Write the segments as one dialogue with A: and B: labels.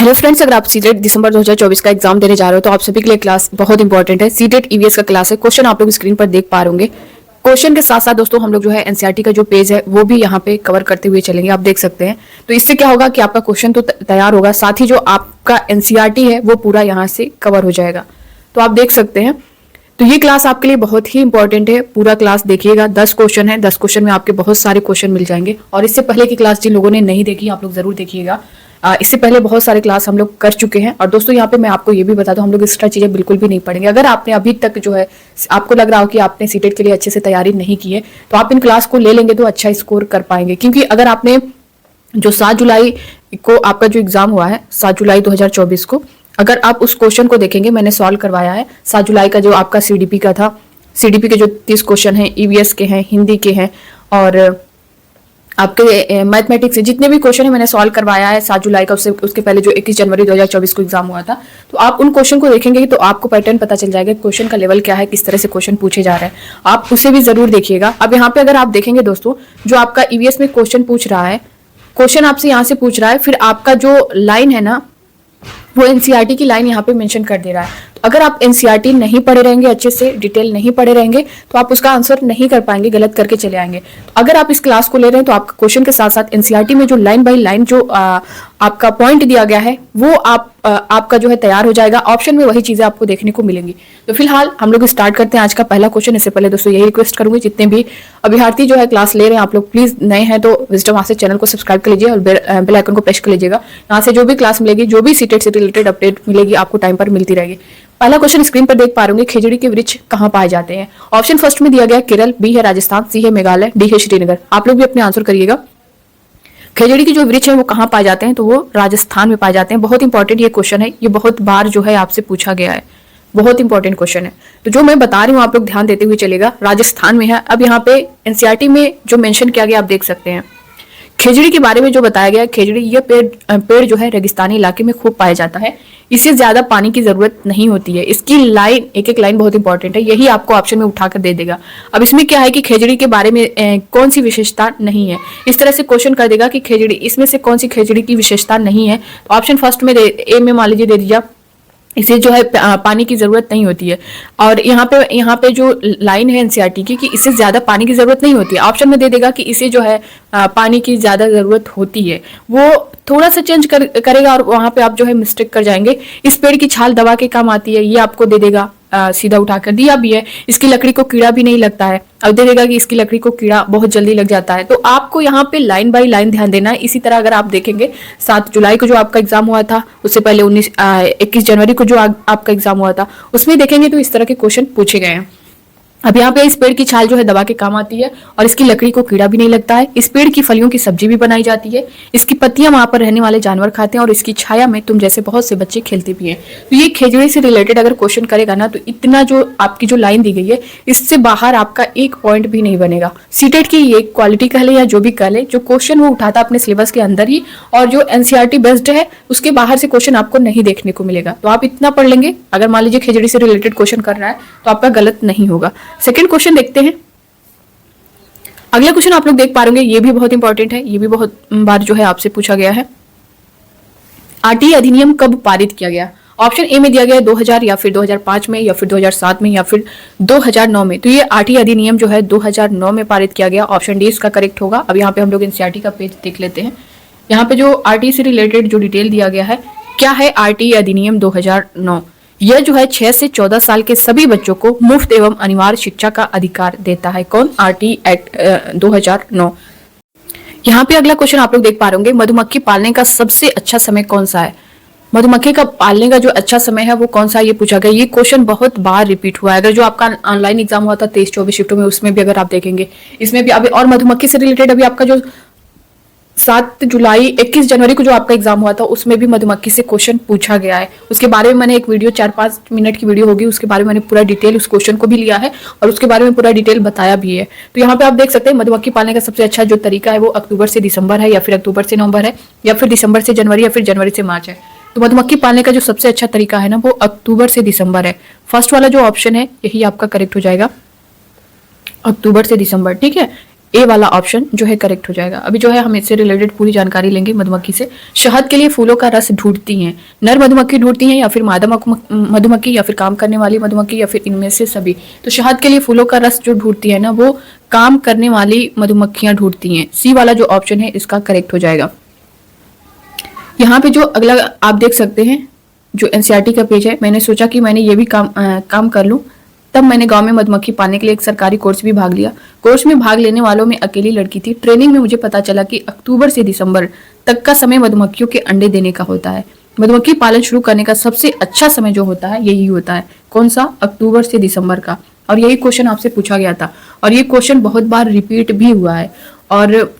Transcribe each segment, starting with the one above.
A: Hello friends, अगर आप CTET दिसंबर 2024 का एग्जाम देने जा रहे हो तो आप सभी के लिए क्लास बहुत इंपॉर्टेंट है। सीटेट ईवीएस का क्लास है। क्वेश्चन आप लोग स्क्रीन पर देख पा होंगे। क्वेश्चन के साथ साथ दोस्तों हम लोग जो है एनसीईआरटी का जो पेज है वो भी यहाँ पे कवर करते हुए चलेंगे, आप देख सकते हैं। तो इससे क्या होगा कि आपका क्वेश्चन तो तैयार होगा, साथ ही जो आपका एनसीईआरटी है वो पूरा यहाँ से कवर हो जाएगा। तो आप देख सकते हैं। तो ये क्लास आपके लिए बहुत ही इंपॉर्टेंट है, पूरा क्लास देखिएगा। 10 क्वेश्चन है, 10 क्वेश्चन में आपके बहुत सारे क्वेश्चन मिल जाएंगे। और इससे पहले की क्लास जिन लोगों ने नहीं देखी आप लोग जरूर देखिएगा। इससे पहले बहुत सारे क्लास हम लोग कर चुके हैं। और दोस्तों यहाँ पे मैं आपको ये भी बता दूं, हम लोग एक्स्ट्रा चीजें बिल्कुल भी नहीं पढ़ेंगे। अगर आपने अभी तक जो है आपको लग रहा हो कि आपने सीटेट के लिए अच्छे से तैयारी नहीं की है तो आप इन क्लास को ले लेंगे तो अच्छा स्कोर कर पाएंगे। क्योंकि अगर आपने जो 7 जुलाई को आपका जो एग्जाम हुआ है 7 जुलाई 2024 को, अगर आप उस क्वेश्चन को देखेंगे, मैंने सॉल्व करवाया है 7 जुलाई का जो आपका सीडीपी का था। सीडीपी के जो 30 क्वेश्चन हैं, ईवीएस के हैं, हिंदी के हैं और आपके मैथमेटिक्स से जितने भी क्वेश्चन है मैंने सॉल्व करवाया है 7 जुलाई का। उसके पहले जो 21 जनवरी 2024 को एग्जाम हुआ था, तो आप उन क्वेश्चन को देखेंगे तो आपको पैटर्न पता चल जाएगा, क्वेश्चन का लेवल क्या है, किस तरह से क्वेश्चन पूछे जा रहे हैं। आप उसे भी जरूर देखिएगा। अब यहाँ पे अगर आप देखेंगे दोस्तों, जो आपका ईवीएस में क्वेश्चन पूछ रहा है, क्वेश्चन आपसे यहाँ से पूछ रहा है, फिर आपका जो लाइन है ना वो एनसीईआरटी की लाइन यहाँ पे मेंशन कर दे रहा है। तो अगर आप एनसीईआरटी नहीं पढ़े रहेंगे, अच्छे से डिटेल नहीं पढ़े रहेंगे, तो आप उसका आंसर नहीं कर पाएंगे, गलत करके चले आएंगे। तो अगर आप इस क्लास को ले रहे हैं तो आपका क्वेश्चन के साथ साथ एनसीईआरटी में जो लाइन बाय लाइन जो आपका पॉइंट दिया गया है वो आपका जो है तैयार हो जाएगा। ऑप्शन में वही चीजें आपको देखने को मिलेंगी। तो फिलहाल हम लोग स्टार्ट करते हैं आज का पहला क्वेश्चन। इससे पहले दोस्तों यही रिक्वेस्ट करूंगी, जितने भी अभ्यर्थी जो है क्लास ले रहे हैं आप लोग प्लीज नए हैं तो विजडम से चैनल को सब्सक्राइब कर लीजिए और बेल आइकन को प्रेस कर लीजिएगा। यहाँ से जो भी क्लास मिलेगी, जो भी सीटेट से रिलेटेड अपडेट मिलेगी आपको टाइम पर मिलती रहेगी। पहला क्वेश्चन स्क्रीन पर देख पा रहे होंगे, खिजड़ी के वृक्ष कहाँ पाए जाते हैं। ऑप्शन फर्स्ट में दिया गया केरल, बी है राजस्थान, सी है मेघालय, डी है श्रीनगर। आप लोग भी अपने आंसर करिएगा। खिजड़ी की जो वृक्ष है वो कहाँ पाए जाते हैं, तो वो राजस्थान में पाए जाते हैं। बहुत इंपॉर्टेंट ये क्वेश्चन है, ये बहुत बार जो है आपसे पूछा गया है, बहुत इंपॉर्टेंट क्वेश्चन है। तो जो मैं बता रही हूँ आप लोग ध्यान देते हुए चलेगा। राजस्थान में है। अब यहाँ पे एनसीईआरटी में जो मेंशन किया गया आप देख सकते हैं। खिजड़ी के बारे में जो बताया गया है, खिजड़ी ये पेड़ जो है रेगिस्तानी इलाके में खूब पाया जाता है। इसे ज्यादा पानी की जरूरत नहीं होती है। इसकी लाइन, एक एक लाइन बहुत इंपॉर्टेंट है, यही आपको ऑप्शन में उठाकर दे देगा। अब इसमें क्या है कि खिजड़ी के बारे में कौन सी विशेषता नहीं है, इस तरह से क्वेश्चन कर देगा कि खिजड़ी, इसमें से कौन सी खिजड़ी की विशेषता नहीं है। तो ऑप्शन फर्स्ट में ए में मान लीजिए दे दीजिए, इसे जो है पानी की जरूरत नहीं होती है। और यहाँ पे जो लाइन है एनसीईआरटी की कि इसे ज्यादा पानी की जरूरत नहीं होती है, ऑप्शन में दे देगा कि इसे जो है पानी की ज्यादा जरूरत होती है। वो थोड़ा सा चेंज करेगा और वहां पे आप जो है मिस्टेक कर जाएंगे। इस पेड़ की छाल दवा के काम आती है, ये आपको दे देगा। सीधा उठाकर दिया भी है। इसकी लकड़ी को कीड़ा भी नहीं लगता है, अब दे देगा कि इसकी लकड़ी को कीड़ा बहुत जल्दी लग जाता है। तो आपको यहाँ पे लाइन बाय लाइन ध्यान देना है। इसी तरह अगर आप देखेंगे 7 जुलाई को जो आपका एग्जाम हुआ था, उससे पहले 21 जनवरी को जो आपका एग्जाम हुआ था, उसमें देखेंगे तो इस तरह के क्वेश्चन पूछे गए हैं। अब यहाँ पे इस पेड़ की छाल जो है दवा के काम आती है और इसकी लकड़ी को कीड़ा भी नहीं लगता है। इस पेड़ की फलियों की सब्जी भी बनाई जाती है। इसकी पत्तियां वहां पर रहने वाले जानवर खाते हैं और इसकी छाया में तुम जैसे बहुत से बच्चे खेलते भी हैं। तो ये खिजड़ी से रिलेटेड अगर क्वेश्चन करेगा ना, तो इतना जो आपकी जो लाइन दी गई है, इससे बाहर आपका एक पॉइंट भी नहीं बनेगा। सीटेट की ये क्वालिटी कह ले या जो भी कह ले, जो क्वेश्चन वो उठाता अपने सिलेबस के अंदर ही, और जो एनसीईआरटी बेस्ड है उसके बाहर से क्वेश्चन आपको नहीं देखने को मिलेगा। तो आप इतना पढ़ लेंगे। अगर मान लीजिए खिजड़ी से रिलेटेड क्वेश्चन कर रहा है तो आपका गलत नहीं होगा। सेकंड क्वेश्चन देखते हैं। अगला क्वेश्चन आप लोग देख पा रहे होंगे, ये भी बहुत इंपॉर्टेंट है, ये भी बहुत बार जो है आपसे पूछा गया है। आरटीई अधिनियम कब पारित किया गया। ऑप्शन ए में दिया गया है 2000 या फिर 2005 में या फिर 2007 में या फिर 2009 में। तो ये आरटीई अधिनियम जो है 2009 में पारित किया गया। ऑप्शन डी इसका करेक्ट होगा। अब यहाँ पे हम लोग एनसीईआरटी का पेज देख लेते हैं। यहाँ पे जो आरटीई से रिलेटेड जो डिटेल दिया गया है, क्या है आरटीई अधिनियम 2009। यह जो है 6 से 14 साल के सभी बच्चों को मुफ्त एवं अनिवार्य शिक्षा का अधिकार देता है। कौन? RTE act 2009। यहाँ पे अगला क्वेश्चन आप लोग देख पा रहे होंगे, मधुमक्खी पालने का सबसे अच्छा समय कौन सा है। मधुमक्खी का पालने का जो अच्छा समय है वो कौन सा, ये पूछा गया। ये क्वेश्चन बहुत बार रिपीट हुआ है। अगर जो आपका ऑनलाइन एग्जाम हुआ था 23-24 शिफ्टों में, उसमें भी अगर आप देखेंगे, इसमें भी अभी, और मधुमक्खी से रिलेटेड अभी आपका जो 7 जुलाई 21 जनवरी को जो आपका एग्जाम हुआ था, उसमें भी मधुमक्खी से क्वेश्चन पूछा गया है। उसके बारे में मैंने एक वीडियो 4-5 मिनट की वीडियो होगी, उसके बारे में मैंने पूरा डिटेल उस क्वेश्चन को भी लिया है और उसके बारे में पूरा डिटेल बताया भी है। तो यहाँ पे आप देख सकते हैं मधुमक्खी पालने का सबसे अच्छा जो तरीका है वो अक्टूबर से दिसंबर है, या फिर अक्टूबर से नवंबर है, या फिर दिसंबर से जनवरी, या फिर जनवरी से मार्च है। तो मधुमक्खी पालने का जो सबसे अच्छा तरीका है ना, वो अक्टूबर से दिसंबर है। फर्स्ट वाला जो ऑप्शन है यही आपका करेक्ट हो जाएगा, अक्टूबर से दिसंबर। ठीक है, ए वाला ऑप्शन जो है करेक्ट हो जाएगा। अभी जो है हम इससे रिलेटेड पूरी जानकारी लेंगे मधुमक्खी से। शहद के लिए फूलों का रस ढूंढती हैं, नर मधुमक्खी ढूंढती हैं या फिर मादा मधुमक्खी या फिर काम करने वाली मधुमक्खी या फिर इनमें से सभी। तो शहद के लिए फूलों का रस जो ढूंढती है ना, वो काम करने वाली मधुमक्खियां ढूंढती हैं। सी वाला जो ऑप्शन है इसका करेक्ट हो जाएगा। यहाँ पे जो अगला आप देख सकते हैं जो एनसीईआरटी का पेज है, मैंने सोचा कि मैंने ये भी काम कर लूं, तब मैंने गांव में मधुमक्खी पालने के लिए एक सरकारी कोर्स भी भाग लिया। कोर्स में भाग लेने वालों में अकेली लड़की थी। ट्रेनिंग में मुझे पता चला कि अक्टूबर से दिसंबर तक का समय मधुमक्खियों के अंडे देने का होता है। मधुमक्खी पालन शुरू करने का सबसे अच्छा समय जो होता है यही होता है। कौन सा? अक्टूबर से दिसंबर का। और यही क्वेश्चन आपसे पूछा गया था और ये क्वेश्चन बहुत बार रिपीट भी हुआ है। और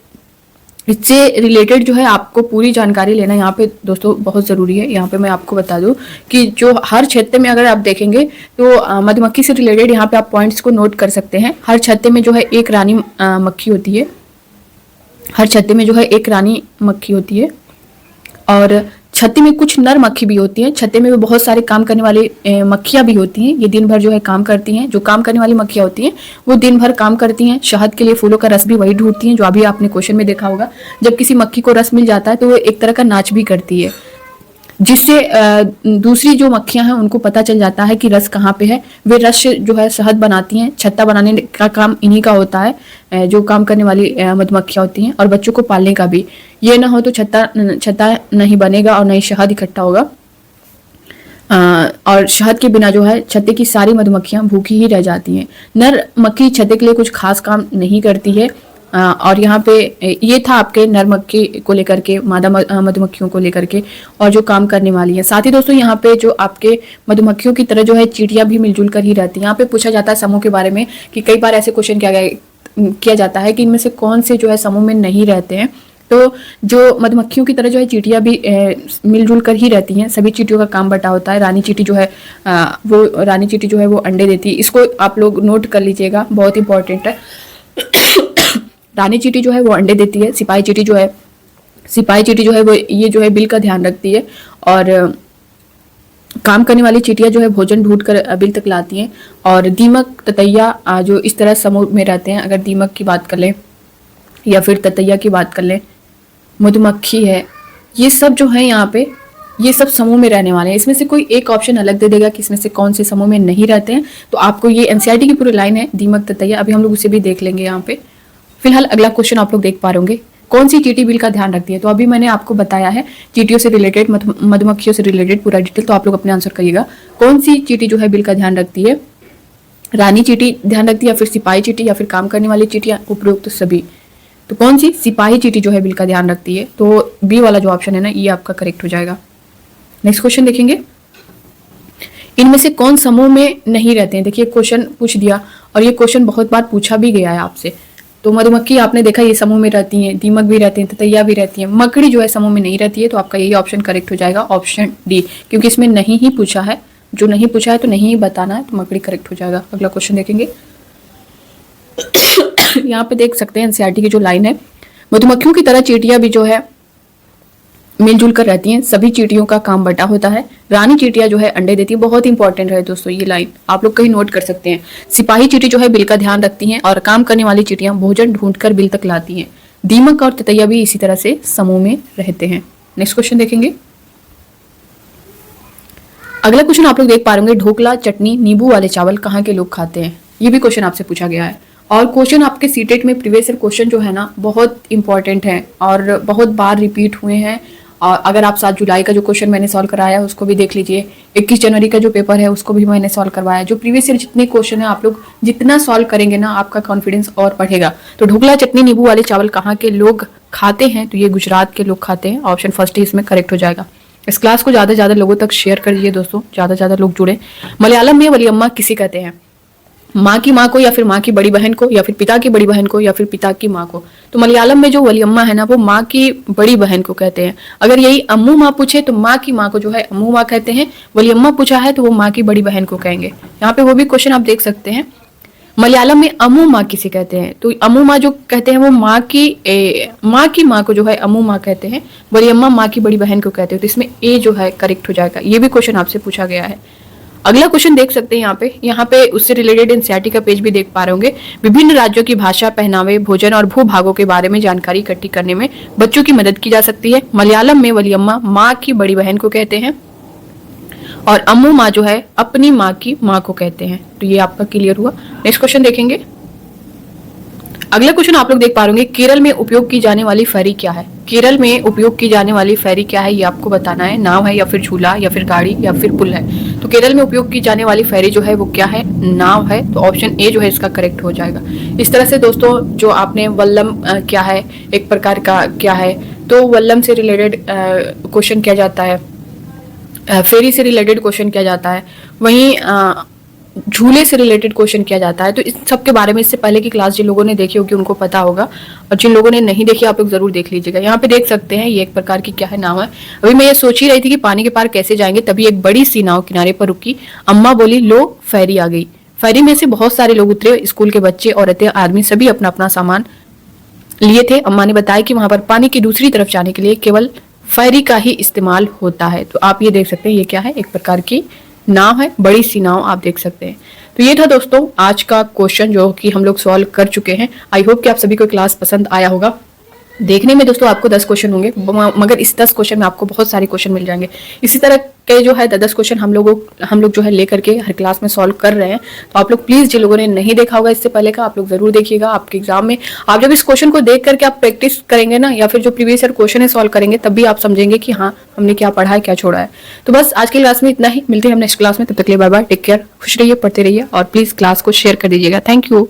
A: इससे रिलेटेड जो है आपको पूरी जानकारी लेना यहाँ पे दोस्तों बहुत ज़रूरी है। यहाँ पे मैं आपको बता दूं कि जो हर छत्ते में अगर आप देखेंगे तो मधुमक्खी से रिलेटेड यहाँ पे आप पॉइंट्स को नोट कर सकते हैं। हर छत्ते में जो है एक रानी मक्खी होती है। हर छत्ते में जो है एक रानी मक्खी होती है और छत्ते में कुछ नर मक्खी भी होती हैं। छत्ते में भी बहुत सारे काम करने वाली मक्खियां भी होती हैं। ये दिन भर जो है काम करती हैं। जो काम करने वाली मक्खियां होती हैं वो दिन भर काम करती हैं। शहद के लिए फूलों का रस भी वही ढूंढती हैं जो अभी आपने क्वेश्चन में देखा होगा। जब किसी मक्खी को रस मिल जाता है तो वो एक तरह का नाच भी करती है, जिससे दूसरी जो मक्खियां हैं उनको पता चल जाता है कि रस कहाँ पे है। वे रस जो है शहद बनाती हैं। छत्ता बनाने का काम इन्हीं का होता है, जो काम करने वाली मधुमक्खियां होती हैं, और बच्चों को पालने का भी। ये ना हो तो छत्ता नहीं बनेगा और नहीं शहद इकट्ठा होगा। और शहद के बिना जो है छत्ते की सारी मधुमक्खियां भूखी ही रह जाती हैं। नर मक्खी छत्ते के लिए कुछ खास काम नहीं करती है। और यहाँ पे ये था आपके नर मक्खी को लेकर के, मादा मधुमक्खियों को लेकर के, और जो काम करने वाली है। साथ ही दोस्तों यहाँ पे जो आपके मधुमक्खियों की तरह जो है चींटियां भी मिलजुल कर ही रहती हैं। यहाँ पे पूछा जाता है समूह के बारे में कि कई बार ऐसे क्वेश्चन किया जाता है कि इनमें से कौन से जो है समूह में नहीं रहते हैं। तो जो मधुमक्खियों की तरह जो है चींटियां भी मिलजुल कर ही रहती हैं। सभी चींटियों का काम बटा होता है। रानी चींटी जो है वो अंडे देती है। इसको आप लोग नोट कर लीजिएगा, बहुत इंपॉर्टेंट है। रानी चींटी जो है वो अंडे देती है। सिपाही चींटी जो है वो ये जो है बिल का ध्यान रखती है। और काम करने वाली चींटियां जो है भोजन ढूंढ कर बिल तक लाती हैं। और दीमक ततैया जो इस तरह समूह में रहते हैं, अगर दीमक की बात कर लें या फिर ततैया की बात कर लें, मधुमक्खी है, ये सब जो है यहाँ पे ये सब समूह में रहने वाले हैं। इसमें से कोई एक ऑप्शन अलग दे देगा कि इसमें से कौन से समूह में नहीं रहते हैं। तो आपको ये एनसीईआरटी की पूरी लाइन है दीमक ततैया, अभी हम लोग उसे भी देख लेंगे यहाँ पे। फिलहाल अगला क्वेश्चन आप लोग देख पा रहे होंगे, कौन सी चींटी बिल का ध्यान रखती है। तो अभी मैंने आपको बताया है चींटियों से रिलेटेड, मधुमक्खियों से रिलेटेड पूरा डिटेल, तो आप लोग अपने आंसर करिएगा। कौन सी चींटी जो है बिल का ध्यान रखती है? रानी चींटी ध्यान रखती है या फिर सिपाही चींटी या फिर काम करने वाली चींटियां, उपरोक्त सभी। तो कौन सी? सिपाही चींटी जो है बिल का ध्यान रखती है। तो बी वाला जो ऑप्शन है ना, ये आपका करेक्ट हो जाएगा। नेक्स्ट क्वेश्चन देखेंगे, इनमें से कौन समूह में नहीं रहते हैं। देखिए क्वेश्चन पूछ दिया और ये क्वेश्चन बहुत बार पूछा भी गया है आपसे। तो मधुमक्खी आपने देखा ये समूह में रहती हैं, दीमक भी रहती हैं, ततैया भी रहती हैं। मकड़ी जो है समूह में नहीं रहती है। तो आपका यही ऑप्शन करेक्ट हो जाएगा, ऑप्शन डी, क्योंकि इसमें नहीं ही पूछा है। जो नहीं पूछा है तो नहीं ही बताना है, तो मकड़ी करेक्ट हो जाएगा। अगला क्वेश्चन देखेंगे, यहाँ पे देख सकते हैं एनसीईआरटी की जो लाइन है, मधुमक्खियों की तरह चींटियां भी जो है मिलजुल कर रहती हैं। सभी चींटियों का काम बटा होता है। रानी चींटियां जो है अंडे देती है। बहुत इंपॉर्टेंट है दोस्तों ये लाइन, आप लोग कहीं नोट कर सकते हैं। सिपाही चींटी जो है बिल का ध्यान रखती हैं और काम करने वाली चींटियां भोजन ढूंढकर बिल तक लाती हैं। दीमक और ततैया भी इसी तरह से समूह में रहते हैं। नेक्स्ट क्वेश्चन देखेंगे, अगला क्वेश्चन आप लोग देख पा रहे होंगे, ढोकला चटनी नींबू वाले चावल कहाँ के लोग खाते हैं। ये भी क्वेश्चन आपसे पूछा गया है। और क्वेश्चन आपके सीटेट में प्रीवियस ईयर क्वेश्चन जो है ना बहुत इंपॉर्टेंट है और बहुत बार रिपीट हुए हैं। और अगर आप 7 जुलाई का जो क्वेश्चन मैंने सॉल्व कराया है उसको भी देख लीजिए। 21 जनवरी का जो पेपर है उसको भी मैंने सॉल्व करवाया है। जो प्रीवियस ईयर जितने क्वेश्चन है आप लोग जितना सॉल्व करेंगे ना आपका कॉन्फिडेंस और बढ़ेगा। तो ढोकला चटनी नींबू वाले चावल कहाँ के लोग खाते हैं? तो ये गुजरात के लोग खाते हैं। ऑप्शन फर्स्ट ही इसमें करेक्ट हो जाएगा। इस क्लास को ज़्यादा से ज़्यादा लोगों तक शेयर करिए दोस्तों, ज़्यादा से ज़्यादा लोग जुड़े। मलयालम में वलियम्मा किसे कहते हैं? माँ की माँ को या फिर माँ की बड़ी बहन को या फिर पिता की बड़ी बहन को या फिर पिता की माँ को। तो मलयालम में जो वलियम्मा है ना वो माँ की बड़ी बहन को कहते हैं। अगर यही अम्मू माँ पूछे तो माँ की माँ को जो है अम्मू माँ कहते हैं। वलियम्मा पूछा है तो वो माँ की बड़ी बहन को कहेंगे। यहाँ पे वो भी क्वेश्चन आप देख सकते हैं। मलयालम में अम्मू माँ किसे कहते हैं? तो अम्मू माँ जो कहते हैं वो माँ की माँ को जो है अम्मू माँ कहते हैं। वलियम्मा माँ की बड़ी बहन को कहते हैं। तो इसमें ए जो है करेक्ट हो जाएगा। ये भी क्वेश्चन आपसे पूछा गया है। अगला क्वेश्चन देख सकते हैं यहाँ पे उससे रिलेटेड एनसीईआरटी का पेज भी देख पा रहे होंगे। विभिन्न राज्यों की भाषा, पहनावे, भोजन और भूभागों के बारे में जानकारी इकट्ठी करने में बच्चों की मदद की जा सकती है। मलयालम में वलियम्मा माँ की बड़ी बहन को कहते हैं और अम्मू माँ जो है अपनी माँ की माँ को कहते हैं। तो ये आपका क्लियर हुआ। नेक्स्ट क्वेश्चन देखेंगे। अगला क्वेश्चन आप लोग देख पा रहे होंगे, केरल में उपयोग की जाने वाली फेरी क्या है? केरल में उपयोग की जाने वाली फेरी क्या है ये आपको बताना है। नाव है या फिर झूला या फिर गाड़ी या फिर पुल है? तो केरल में उपयोग की जाने वाली फेरी जो है वो क्या है? नाव है। तो ऑप्शन ए जो है इसका करेक्ट हो जाएगा। इस तरह से दोस्तों जो आपने वल्लम क्या है, एक प्रकार का क्या है, तो वल्लम से रिलेटेड क्वेश्चन किया जाता है, फेरी से रिलेटेड क्वेश्चन किया जाता है, वहीं झूले से रिलेटेड क्वेश्चन किया जाता है। तो इस सब के बारे में इससे पहले की क्लास जिन लोगों ने देखी होगी उनको पता होगा, और जिन लोगों ने नहीं देखी आप लोग जरूर देख लीजिएगा। यहाँ पे देख सकते हैं ये एक प्रकार की क्या है, नाव है। अभी मैं ये सोच ही रही थी कि पानी के पार कैसे जाएंगे, तभी एक बड़ी सी नाव किनारे पर रुकी। अम्मा बोली लो फेरी आ गई। फेरी में से बहुत सारे लोग उतरे, स्कूल के बच्चे, औरतें, आदमी सभी अपना अपना सामान लिए थे। अम्मा ने बताया कि वहां पर पानी की दूसरी तरफ जाने के लिए केवल फेरी का ही इस्तेमाल होता है। तो आप ये देख सकते हैं ये क्या है, एक प्रकार की नाव है, बड़ी सी नाव आप देख सकते हैं। तो ये था दोस्तों आज का क्वेश्चन जो कि हम लोग सॉल्व कर चुके हैं। आई होप कि आप सभी को क्लास पसंद आया होगा। देखने में दोस्तों आपको 10 क्वेश्चन होंगे, मगर इस 10 क्वेश्चन में आपको बहुत सारे क्वेश्चन मिल जाएंगे। इसी तरह के जो है 10 क्वेश्चन हम लोग जो है लेकर के हर क्लास में सॉल्व कर रहे हैं। तो आप लोग प्लीज जिन लोगों ने नहीं देखा होगा इससे पहले का, आप लोग जरूर देखिएगा। आपके एग्जाम में आप जब इस क्वेश्चन को देख करके आप प्रैक्टिस करेंगे ना, या फिर जो प्रीवियस ईयर क्वेश्चन है सॉल्व करेंगे, तब भी आप समझेंगे कि हाँ हमने क्या पढ़ा है, क्या छोड़ा है। तो बस आज की क्लास में इतना ही, मिलते हैं हम नेक्स्ट क्लास में। तब तक के लिए बाय बाय, टेक केयर, खुश रहिए, पढ़ते रहिए और प्लीज क्लास को शेयर कर दीजिएगा। Thank you.